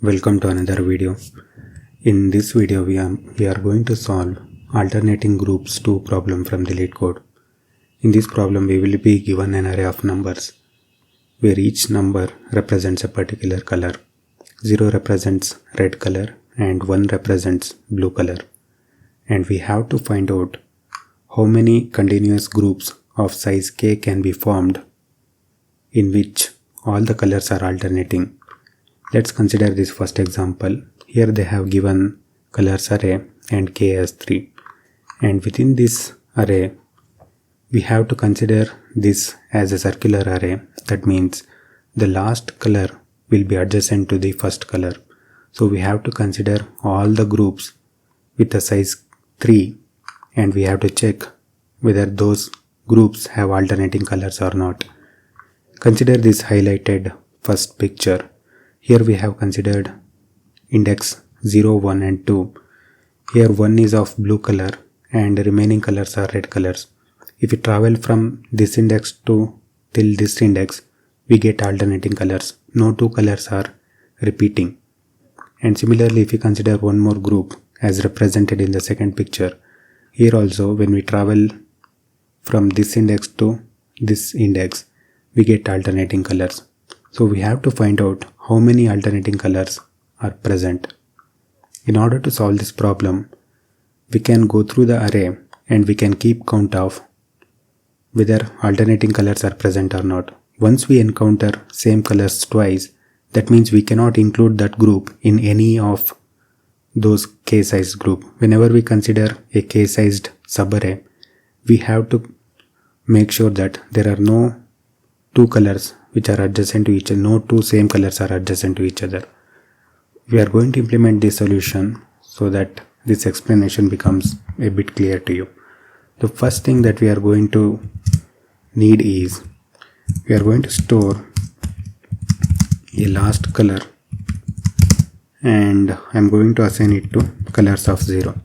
Welcome to another video. In this video we are going to solve alternating groups 2 problem from the Leetcode. In this problem we will be given an array of numbers where each number represents a particular color. 0 represents red color and 1 represents blue color. And we have to find out how many continuous groups of size k can be formed in which all the colors are alternating. Let's consider this first example. Here they have given colors array and k as 3. And within this array, we have to consider this as a circular array. That means the last color will be adjacent to the first color. So we have to consider all the groups with a size 3 and we have to check whether those groups have alternating colors or not. Consider this highlighted first picture. Here we have considered index 0, 1 and 2. Here 1 is of blue color and the remaining colors are red colors. If we travel from this index to till this index, we get alternating colors. No two colors are repeating. And similarly, if we consider one more group as represented in the second picture, here also when we travel from this index to this index, we get alternating colors. So we have to find out how many alternating colors are present. In order to solve this problem, we can go through the array and we can keep count of whether alternating colors are present or not. Once we encounter same colors twice, that means we cannot include that group in any of those k-sized group. Whenever we consider a k-sized subarray, we have to make sure that there are no two colors which are adjacent to each other, no two same colors are adjacent to each other. We are going to implement this solution so that this explanation becomes a bit clear to you. The first thing that we are going to need is we are going to store a last color and I'm going to assign it to colors of 0.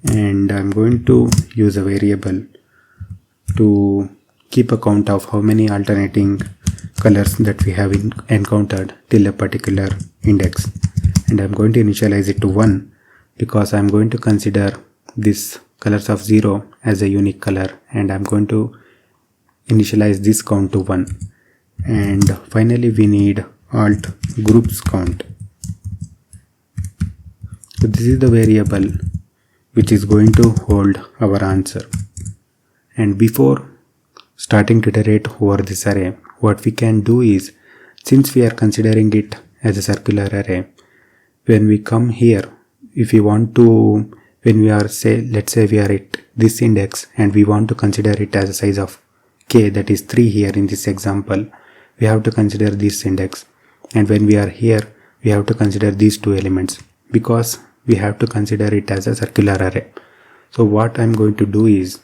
And I'm going to use a variable to keep a count of how many alternating colors that we have encountered till a particular index. And I'm going to initialize it to 1 because I'm going to consider this colors of 0 as a unique color and I'm going to initialize this count to 1. And finally we need alt groups count. So this is the variable which is going to hold our answer. And before starting to iterate over this array, what we can do is, since we are considering it as a circular array, when we come here, if we want to, when we are let's say we are at this index and we want to consider it as a size of k, that is 3 here in this example, we have to consider this index. And when we are here, we have to consider these two elements because we have to consider it as a circular array. So what I'm going to do is,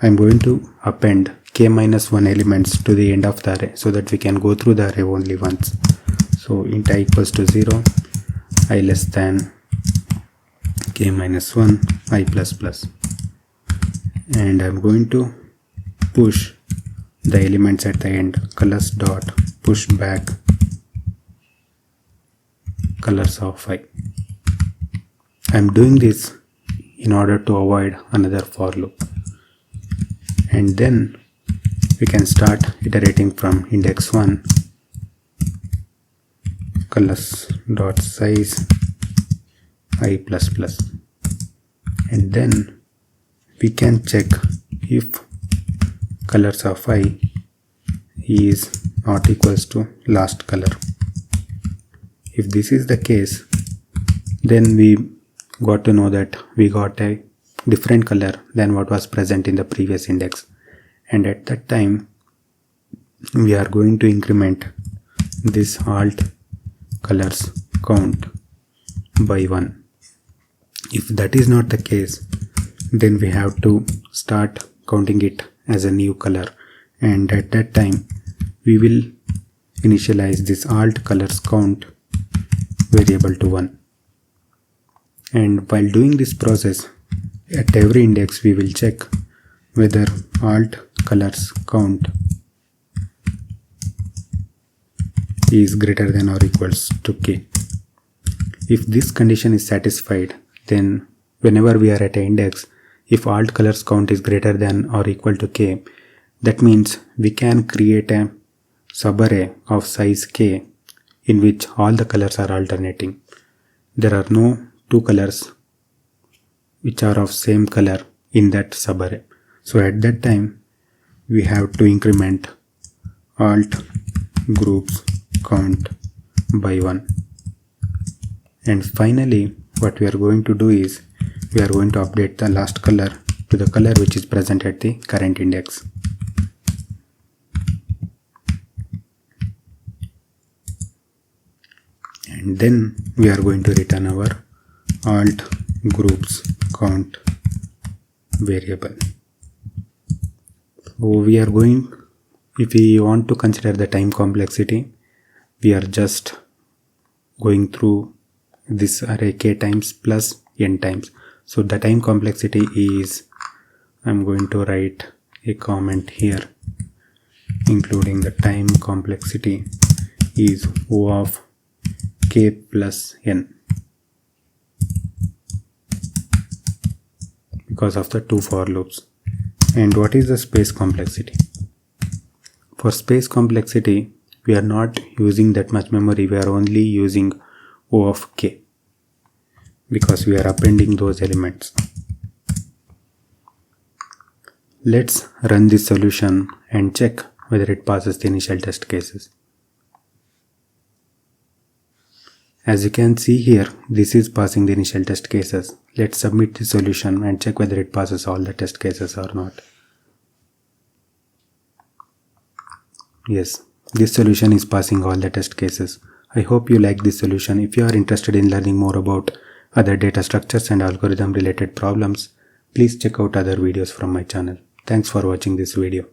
I'm going to append k-1 elements to the end of the array so that we can go through the array only once. So int I equals to 0, I less than k-1, I plus plus. And I'm going to push the elements at the end, colors dot push back colors of I. I'm doing this in order to avoid another for loop. And then we can start iterating from index 1 colors dot size I plus plus. And then we can check if colors of I is not equals to last color. If this is the case, then we got to know that we got a different color than what was present in the previous index. And at that time, we are going to increment this alt colors count by 1. If that is not the case, then we have to start counting it as a new color. And at that time, we will initialize this alt colors count variable to 1. And while doing this process, at every index we will check whether alt colors count is greater than or equals to k. If this condition is satisfied, then whenever we are at an index, if alt colors count is greater than or equal to k, that means we can create a subarray of size k in which all the colors are alternating. There are no two colors which are of same color in that subarray. So at that time, we have to increment alt groups count by 1. And finally, what we are going to do is we are going to update the last color to the color which is present at the current index. And then we are going to return our alt groups count variable. So we are going, if we want to consider the time complexity, we are just going through this array k times plus n times. So the time complexity is, I'm going to write a comment here including the time complexity is O of k plus n because of the two for loops. And what is the space complexity? For space complexity, we are not using that much memory, we are only using O of k because we are appending those elements. Let's run this solution and check whether it passes the initial test cases. As you can see here, this is passing the initial test cases. Let's submit the solution and check whether it passes all the test cases or not. Yes, this solution is passing all the test cases. I hope you like this solution. If you are interested in learning more about other data structures and algorithm related problems, please check out other videos from my channel. Thanks for watching this video.